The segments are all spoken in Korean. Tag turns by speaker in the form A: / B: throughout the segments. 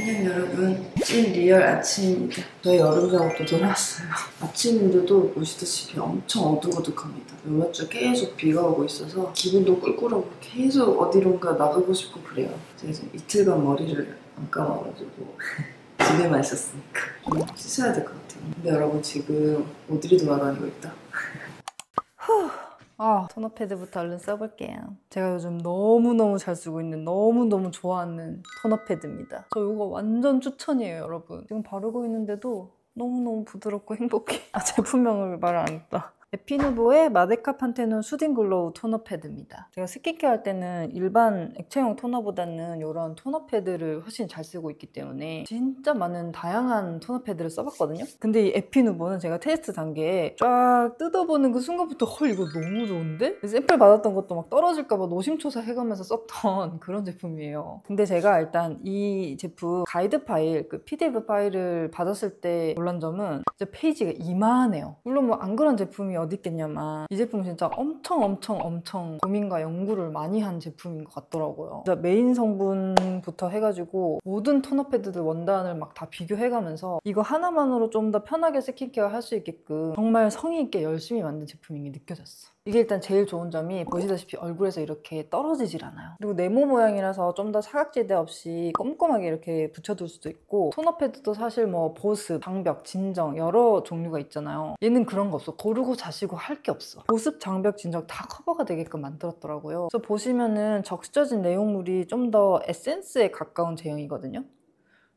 A: 안녕 여러분, 찐 리얼 아침입니다. 저희 여름 작업도 돌아왔어요. 아침인데도 보시다시피 엄청 어둑어둑합니다. 몇몇 주 계속 비가 오고 있어서 기분도 꿀꿀하고 계속 어디론가 나가고 싶고 그래요. 제가 지금 이틀간 머리를 안 감아가지고 집에만 있었으니까 좀 씻어야 될 것 같아요. 근데 여러분 지금 어디로 돌아다니고 있다?
B: 토너 패드부터 얼른 써볼게요. 제가 요즘 너무너무 잘 쓰고 있는 너무너무 좋아하는 토너 패드입니다. 저 이거 완전 추천이에요, 여러분. 지금 바르고 있는데도 너무너무 부드럽고 행복해. 제품명을 말 안 했다. 에피누보의 마데카 판테놀 수딩 글로우 토너 패드입니다. 제가 스킨케어 할 때는 일반 액체형 토너보다는 이런 토너 패드를 훨씬 잘 쓰고 있기 때문에 진짜 많은 다양한 토너 패드를 써봤거든요. 근데 이 에피누보는 제가 테스트 단계에 쫙 뜯어보는 그 순간부터 헐 이거 너무 좋은데? 샘플 받았던 것도 막 떨어질까봐 노심초사 해가면서 썼던 그런 제품이에요. 근데 제가 일단 이 제품 가이드 파일, 그 PDF 파일을 받았을 때 놀란 점은 진짜 페이지가 이만해요. 물론 뭐 안 그런 제품이 어디 있겠냐만 이 제품은 진짜 엄청 고민과 연구를 많이 한 제품인 것 같더라고요. 진짜 메인 성분부터 해가지고 모든 토너 패드들 원단을 막 다 비교해가면서 이거 하나만으로 좀 더 편하게 스킨케어 할 수 있게끔 정말 성의 있게 열심히 만든 제품인 게 느껴졌어. 이게 일단 제일 좋은 점이 보시다시피 얼굴에서 이렇게 떨어지질 않아요. 그리고 네모 모양이라서 좀 더 사각지대 없이 꼼꼼하게 이렇게 붙여둘 수도 있고, 토너 패드도 사실 뭐 보습, 장벽, 진정 여러 종류가 있잖아요. 얘는 그런 거 없어. 고르고 자시고 할 게 없어. 보습, 장벽, 진정 다 커버가 되게끔 만들었더라고요. 그래서 보시면은 적셔진 내용물이 좀 더 에센스에 가까운 제형이거든요.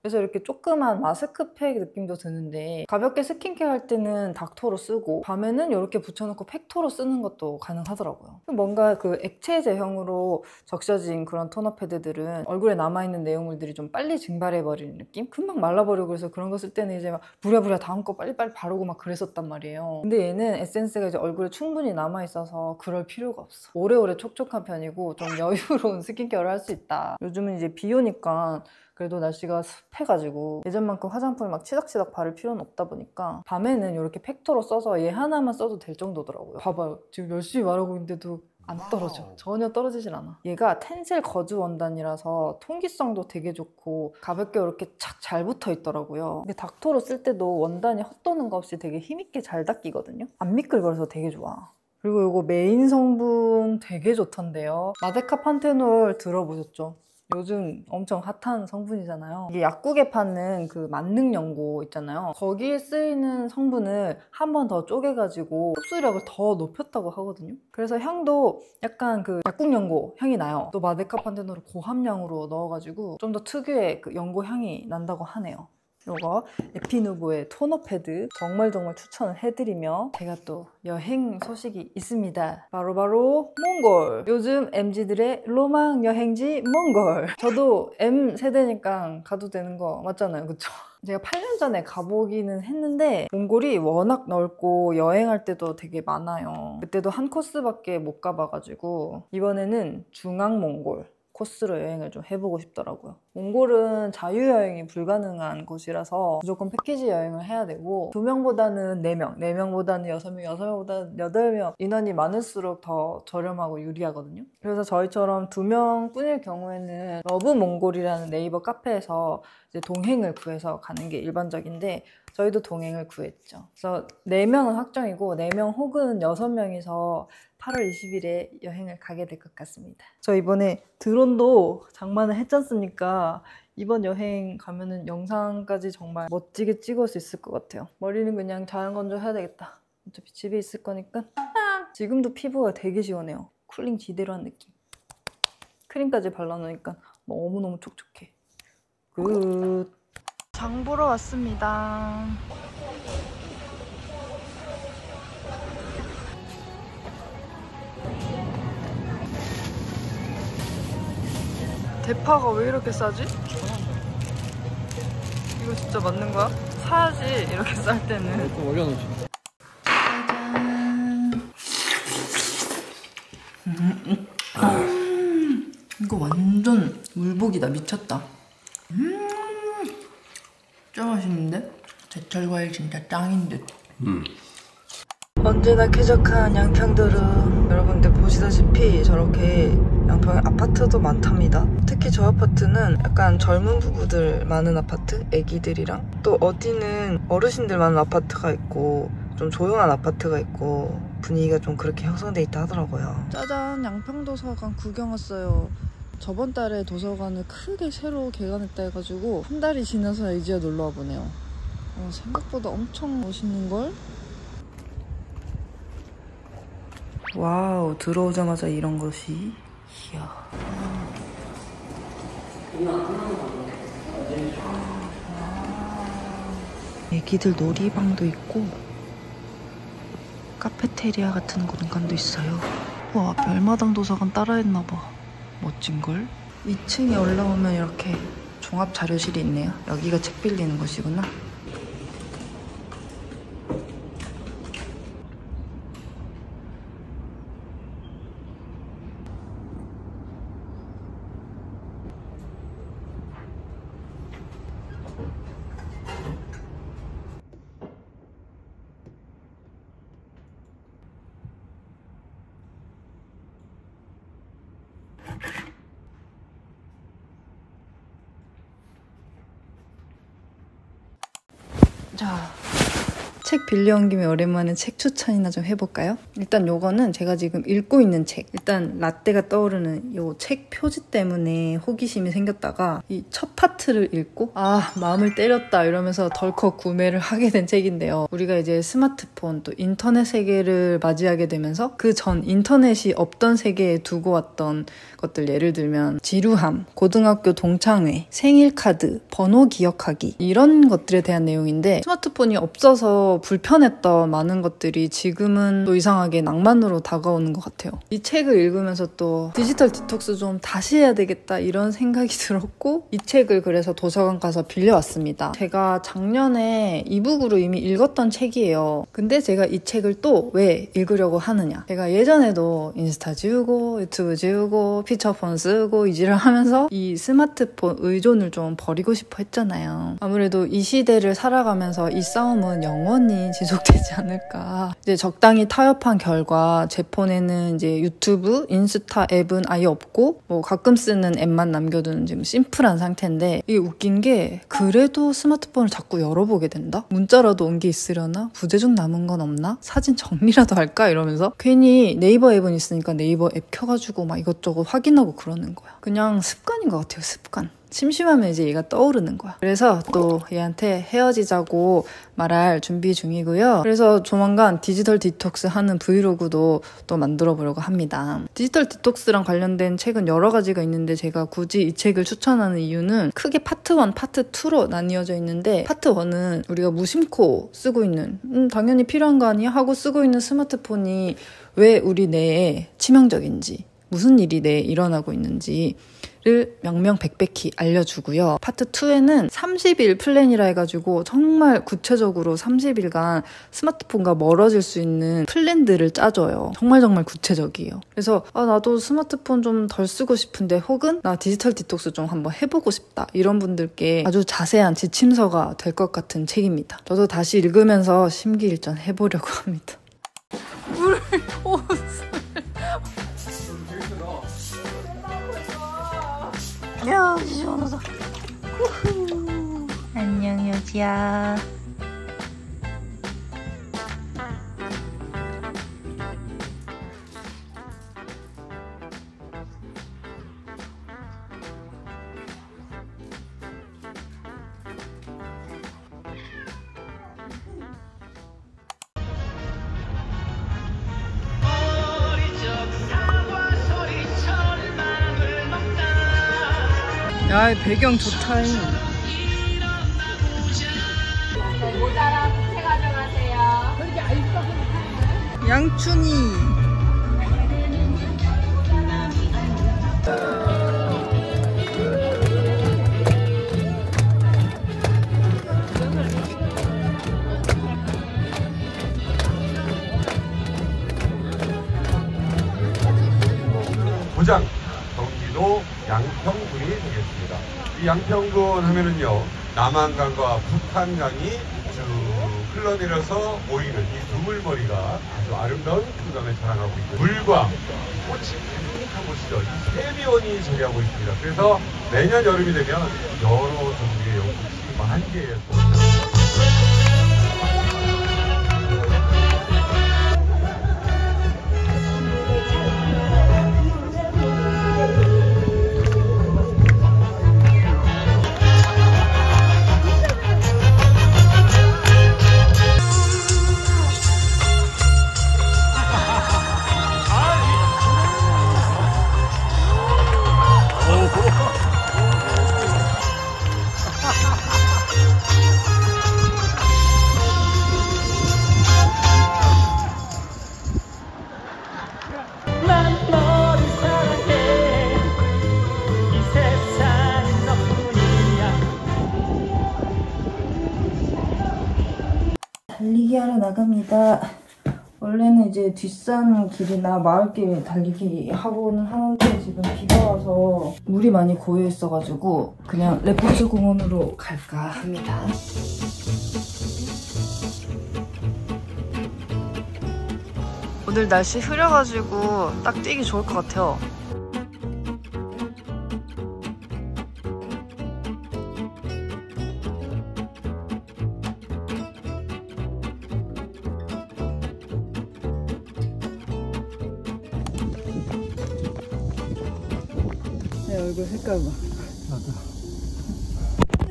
B: 그래서 이렇게 조그만 마스크팩 느낌도 드는데 가볍게 스킨케어 할 때는 닥토로 쓰고 밤에는 이렇게 붙여놓고 팩토로 쓰는 것도 가능하더라고요. 뭔가 그 액체 제형으로 적셔진 그런 토너 패드들은 얼굴에 남아있는 내용물들이 좀 빨리 증발해버리는 느낌? 금방 말라버리고 그래서 그런 거 쓸 때는 이제 막 부랴부랴 다음 거 빨리빨리 바르고 막 그랬었단 말이에요. 근데 얘는 에센스가 이제 얼굴에 충분히 남아있어서 그럴 필요가 없어. 오래오래 촉촉한 편이고 좀 여유로운 스킨케어를 할 수 있다. 요즘은 이제 비 오니까 그래도 날씨가 습해가지고 예전만큼 화장품을 막 치닥치닥 바를 필요는 없다 보니까 밤에는 이렇게 팩토로 써서 얘 하나만 써도 될 정도더라고요. 봐봐요. 지금 열심히 말하고 있는데도 안 떨어져. 전혀 떨어지질 않아. 얘가 텐실 거즈 원단이라서 통기성도 되게 좋고 가볍게 이렇게 착 잘 붙어 있더라고요. 근데 닥토로 쓸 때도 원단이 헛도는 거 없이 되게 힘있게 잘 닦이거든요. 안 미끌거려서 되게 좋아. 그리고 이거 메인 성분 되게 좋던데요. 마데카 판테놀 들어보셨죠? 요즘 엄청 핫한 성분이잖아요. 이게 약국에 파는 그 만능 연고 있잖아요. 거기에 쓰이는 성분을 한 번 더 쪼개가지고 흡수력을 더 높였다고 하거든요. 그래서 향도 약간 그 약국 연고 향이 나요. 또 마데카 판테놀을 고함량으로 넣어가지고 좀 더 특유의 그 연고 향이 난다고 하네요. 이거 에피누보의 토너 패드 정말 추천을 해드리며, 제가 또 여행 소식이 있습니다. 바로 몽골. 요즘 MZ들의 로망 여행지 몽골. 저도 M세대니까 가도 되는 거 맞잖아요, 그쵸? 제가 8년 전에 가보기는 했는데 몽골이 워낙 넓고 여행할 때도 되게 많아요. 그때도 한 코스밖에 못 가봐가지고 이번에는 중앙몽골 코스로 여행을 좀 해보고 싶더라고요. 몽골은 자유여행이 불가능한 곳이라서 무조건 패키지 여행을 해야 되고 2명보다는 4명, 4명보다는 6명, 6명보다는 8명 인원이 많을수록 더 저렴하고 유리하거든요. 그래서 저희처럼 2명뿐일 경우에는 러브몽골이라는 네이버 카페에서 이제 동행을 구해서 가는 게 일반적인데 저희도 동행을 구했죠. 그래서 4명은 확정이고 4명 혹은 6명이서 8월 20일에 여행을 가게 될 것 같습니다. 저 이번에 드론도 장만을 했지 않습니까? 이번 여행 가면은 영상까지 정말 멋지게 찍을 수 있을 것 같아요. 머리는 그냥 자연건조 해야 되겠다. 어차피 집에 있을 거니까. 지금도 피부가 되게 시원해요. 쿨링 제대로 한 느낌. 크림까지 발라놓으니까 너무너무 촉촉해. 굿. 장 보러 왔습니다. 대파가 왜 이렇게 싸지? 이거 진짜 맞는 거야? 사야지, 이렇게 쌀 때는.
C: 좀 올려놓지.
A: 짜잔. 이거 완전 물복이다. 미쳤다. 진짜 맛있는데? 제철 과일 진짜 짱인 듯.
B: 언제나 쾌적한 양평도로. 여러분들 보시다시피 저렇게 양평에 아파트도 많답니다. 특히 저 아파트는 약간 젊은 부부들 많은 아파트, 애기들이랑, 또 어디는 어르신들 많은 아파트가 있고 좀 조용한 아파트가 있고 분위기가 좀 그렇게 형성돼 있다 하더라고요. 짜잔, 양평도서관 구경 왔어요. 저번 달에 도서관을 크게 새로 개관했다 해가지고 한 달이 지나서 이제야 놀러 와보네요. 생각보다 엄청 멋있는걸? 와우, 들어오자마자 이런 것이. 이야. 애기들 놀이방도 있고 카페테리아 같은 공간도 있어요. 와, 별마당 도서관 따라했나봐. 멋진걸? 2층에 올라오면 이렇게 종합 자료실이 있네요. 여기가 책 빌리는 곳이구나. 자, 책 빌려온 김에 오랜만에 책 추천이나 좀 해볼까요? 일단 요거는 제가 지금 읽고 있는 책. 일단 라떼가 떠오르는 요 책 표지 때문에 호기심이 생겼다가 이 첫 파트를 읽고 마음을 때렸다 이러면서 덜컥 구매를 하게 된 책인데요. 우리가 이제 스마트폰 또 인터넷 세계를 맞이하게 되면서 그 전 인터넷이 없던 세계에 두고 왔던 것들, 예를 들면 지루함, 고등학교 동창회, 생일카드, 번호 기억하기, 이런 것들에 대한 내용인데, 스마트폰이 없어서 불편했던 많은 것들이 지금은 또 이상하게 낭만으로 다가오는 것 같아요. 이 책을 읽으면서 또 디지털 디톡스 좀 다시 해야 되겠다 이런 생각이 들었고, 이 책을 그래서 도서관 가서 빌려왔습니다. 제가 작년에 이북으로 이미 읽었던 책이에요. 근데 제가 이 책을 또 왜 읽으려고 하느냐, 제가 예전에도 인스타 지우고 유튜브 지우고 피처폰 쓰고 이지를 하면서 이 스마트폰 의존을 좀 버리고 싶어 했잖아요. 아무래도 이 시대를 살아가면서 이 싸움은 영원히 지속되지 않을까. 이제 적당히 타협한 결과 제 폰에는 이제 유튜브, 인스타 앱은 아예 없고 뭐 가끔 쓰는 앱만 남겨두는 지금 심플한 상태인데, 이게 웃긴 게 그래도 스마트폰을 자꾸 열어보게 된다? 문자라도 온 게 있으려나? 부재중 남은 건 없나? 사진 정리라도 할까? 이러면서 괜히 네이버 앱은 있으니까 네이버 앱 켜가지고 막 이것저것 확인하고 그러는 거야. 그냥 습관인 것 같아요, 습관. 심심하면 이제 얘가 떠오르는 거야. 그래서 또 얘한테 헤어지자고 말할 준비 중이고요. 그래서 조만간 디지털 디톡스 하는 브이로그도 또 만들어 보려고 합니다. 디지털 디톡스랑 관련된 책은 여러 가지가 있는데, 제가 굳이 이 책을 추천하는 이유는 크게 파트 1, 파트 2로 나뉘어져 있는데, 파트 1은 우리가 무심코 쓰고 있는, 당연히 필요한 거 아니야? 하고 쓰고 있는 스마트폰이 왜 우리 뇌에 치명적인지, 무슨 일이 뇌에 일어나고 있는지 를 명명백백히 알려주고요. 파트 2에는 30일 플랜이라 해가지고 정말 구체적으로 30일간 스마트폰과 멀어질 수 있는 플랜들을 짜줘요. 정말 구체적이에요. 그래서 나도 스마트폰 좀 덜 쓰고 싶은데, 혹은 나 디지털 디톡스 좀 한번 해보고 싶다, 이런 분들께 아주 자세한 지침서가 될 것 같은 책입니다. 저도 다시 읽으면서 심기일전 해보려고 합니다. 물, 옷을 야, 시원하다. 후후. 안녕, 여지야. 야, 배경 좋다.
C: 모자랑 부채 가져가세요. 그렇게 아이스크림
B: 양춘이.
D: 고장 경기도 양평군이 되겠습니다. 이 양평군 하면은요, 남한강과 북한강이 쭉 흘러내려서 보이는 이 두물머리가 아주 아름다운 풍광을 자랑하고 있는 물과 꽃이 가득한 곳이죠. 이 세미원이 자리하고 있습니다. 그래서 매년 여름이 되면 여러 종류의 연꽃이 만개해서
B: 달리기 하러 나갑니다. 원래는 이제 뒷산 길이나 마을길 달리기 하고는 하는데 지금 비가 와서 물이 많이 고여 있어가지고 그냥 레포츠 공원으로 갈까 합니다. 오늘 날씨 흐려가지고 딱 뛰기 좋을 것 같아요. 내 얼굴 색깔 봐.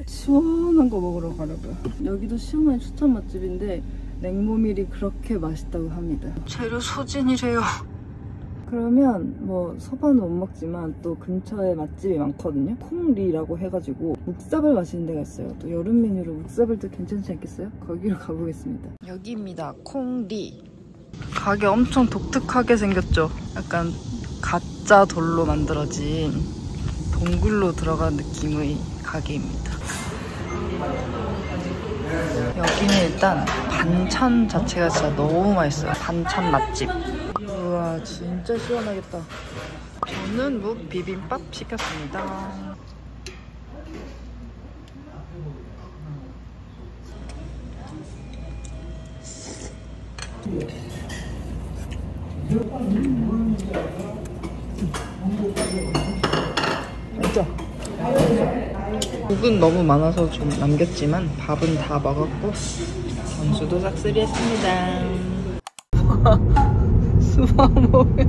B: 시원한 거 먹으러 가려고요. 여기도 시원한 추천 맛집인데 냉모밀이 그렇게 맛있다고 합니다. 재료 소진이래요. 그러면 뭐 소바는 못 먹지만 또 근처에 맛집이 많거든요. 콩리라고 해가지고 묵삽을 마시는 데가 있어요. 또 여름 메뉴로 묵삽을도 괜찮지 않겠어요? 거기로 가보겠습니다. 여기입니다. 콩리. 가게 엄청 독특하게 생겼죠? 약간 가짜 돌로 만들어진 동굴로 들어간 느낌의 가게입니다. 여기는 일단 반찬 자체가 진짜 너무 맛있어요. 반찬 맛집. 우와 진짜 시원하겠다. 저는 묵 비빔밥 시켰습니다. 맛있죠? 국은 너무 많아서 좀 남겼지만 밥은 다 먹었고 점수도 싹쓸이 했습니다. 수박 뭐야?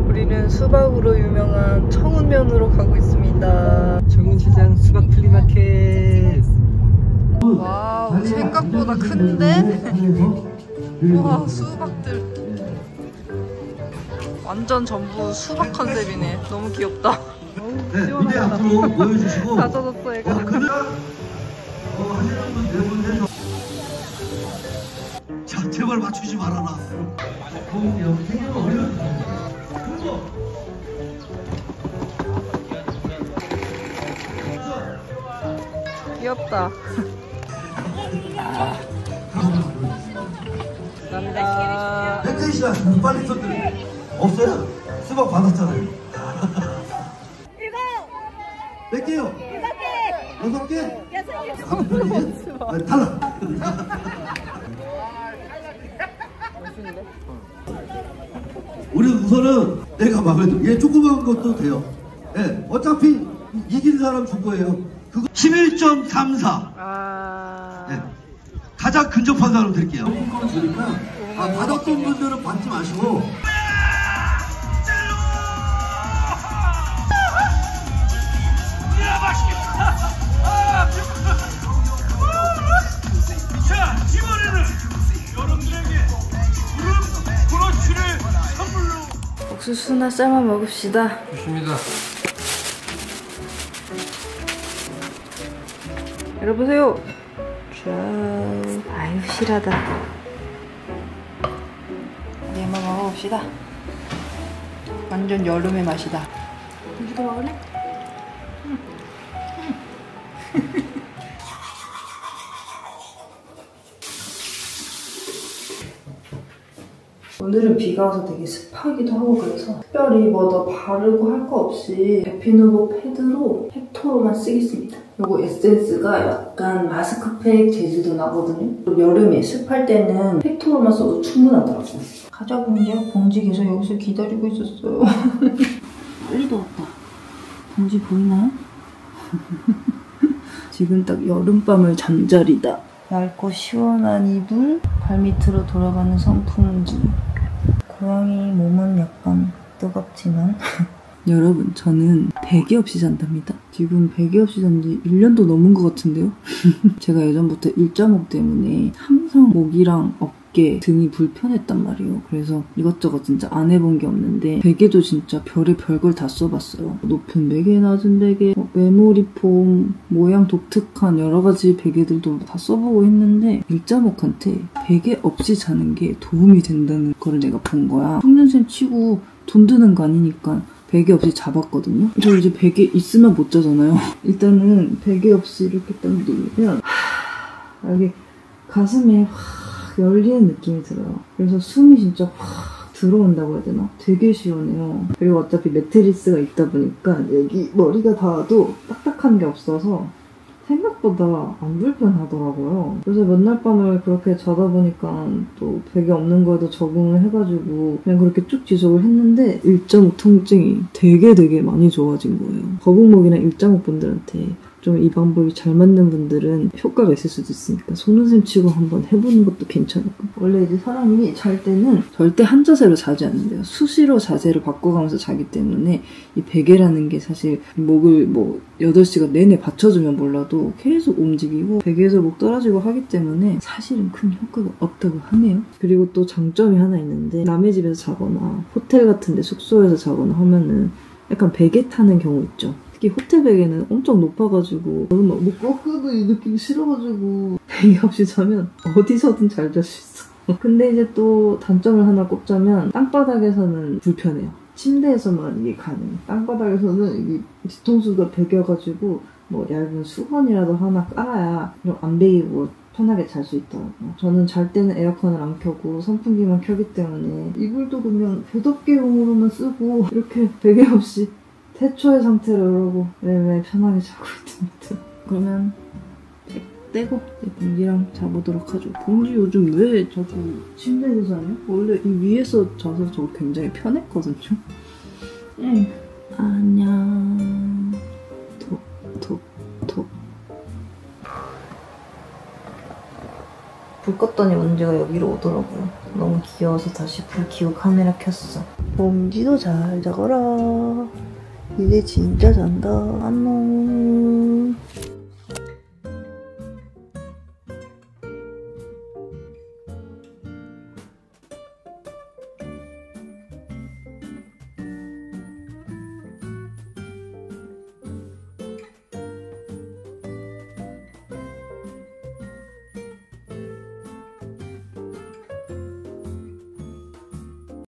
B: 우리는 수박으로 유명한 청운면으로 가고 있습니다.
E: 정운시장 수박 플리마켓.
B: 와우 생각보다 큰데? 와 수박들 완전 전부 수박 컨셉이네. 너무 귀엽다.
E: 네, 무대 앞으로 모여주시고.
B: 다 젖었어 얘가.
E: 자, 제발 맞추지 말아라.
B: 귀엽다. 감사합니다.
E: 백태희 씨가 빨리 터뜨려. 없어요? 수박 받았잖아요. 몇 개요? 6개? 6개? 탈락. 우리 우선은 내가 마음에 들어. 얘 조그만 것도 돼요. 예, 어차피 이긴 사람 줄 거예요. 그거 11.34. 예, 가장 근접한 사람 드릴게요. 받았던 분들은 받지 마시고.
F: 자, 이번에는 여러분들에게 구름 브로치를 선물로.
B: 옥수수나 삶아 먹읍시다.
F: 좋습니다.
B: 열어보세요. 자, 아유 실하다. 어디 한번 먹어봅시다. 완전 여름의 맛이다. 이거 먹을래? 오늘은 비가 와서 되게 습하기도 하고 그래서 특별히 뭐 더 바르고 할 거 없이 베피누보 패드로 팩토로만 쓰겠습니다.
A: 이거 에센스가 약간 마스크팩 재질도 나거든요. 여름에 습할 때는 팩토로만 써도 충분하더라고요.
B: 가져본게요. 봉지 계속 여기서 기다리고 있었어요.
A: 빨리 더웠다. 봉지 보이나요? 지금 딱 여름밤을 잠자리다.
B: 얇고 시원한 이불, 발밑으로 돌아가는 선풍기. 고양이 몸은 약간 뜨겁지만
A: 여러분, 저는 베개 없이 잔답니다. 지금 베개 없이 잔 지 1년도 넘은 것 같은데요? 제가 예전부터 일자목 때문에 항상 목이랑 어깨, 등이 불편했단 말이에요. 그래서 이것저것 진짜 안 해본 게 없는데 베개도 진짜 별의 별걸 다 써봤어요. 높은 베개, 낮은 베개, 메모리 폼, 모양 독특한 여러 가지 베개들도 다 써보고 했는데 일자목한테 베개 없이 자는 게 도움이 된다는 걸 내가 본 거야. 속눈썹 치고 돈 드는 거 아니니까 베개 없이 자봤거든요. 저 이제 베개 있으면 못 자잖아요. 일단은 베개 없이 이렇게 딱 누우면 여기 가슴에 확 열리는 느낌이 들어요. 그래서 숨이 진짜 확 들어온다고 해야 되나? 되게 시원해요. 그리고 어차피 매트리스가 있다 보니까 여기 머리가 닿아도 딱딱한 게 없어서 생각보다 안 불편하더라고요. 그래서 몇날 밤을 그렇게 자다 보니까 또 베개 없는 거에도 적응을 해가지고 그냥 그렇게 쭉 지속을 했는데 일자목 통증이 되게 많이 좋아진 거예요. 거북목이나 일자목 분들한테 좀 이 방법이 잘 맞는 분들은 효과가 있을 수도 있으니까 속눈썹 치고 한번 해보는 것도 괜찮을까? 원래 이제 사람이 잘 때는 절대 한 자세로 자지 않는데요. 수시로 자세를 바꿔가면서 자기 때문에 이 베개라는 게 사실 목을 뭐 8시간 내내 받쳐주면 몰라도 계속 움직이고 베개에서 목 떨어지고 하기 때문에 사실은 큰 효과가 없다고 하네요. 그리고 또 장점이 하나 있는데 남의 집에서 자거나 호텔 같은 데 숙소에서 자거나 하면은 약간 베개 타는 경우 있죠. 특히 호텔 베개는 엄청 높아가지고 저는 막 목 꺾어도 이 느낌이 싫어가지고 베개 없이 자면 어디서든 잘 잘 수 있어. 근데 이제 또 단점을 하나 꼽자면 땅바닥에서는 불편해요. 침대에서만 이게 가능해. 땅바닥에서는 이게 뒤통수가 베겨가지고 뭐 얇은 수건이라도 하나 깔아야 좀 안 베이고 편하게 잘 수 있더라고요. 저는 잘 때는 에어컨을 안 켜고 선풍기만 켜기 때문에 이불도 그냥 배덮개용으로만 쓰고 이렇게 베개 없이 태초의 상태로 이러고 매일 편하게 자고 있답니다. 그러면 떼고 봉지랑 자보도록 하죠. 봉지 요즘 왜 자꾸 침대에서 자냐? 원래 이 위에서 자서 저 굉장히 편했거든요. 안녕. 톡.
B: 불 껐더니 먼지가 여기로 오더라고요. 너무 귀여워서 다시 불 켜고 카메라 켰어.
A: 봉지도 잘 자거라. 이제 진짜 잔다. 안녕.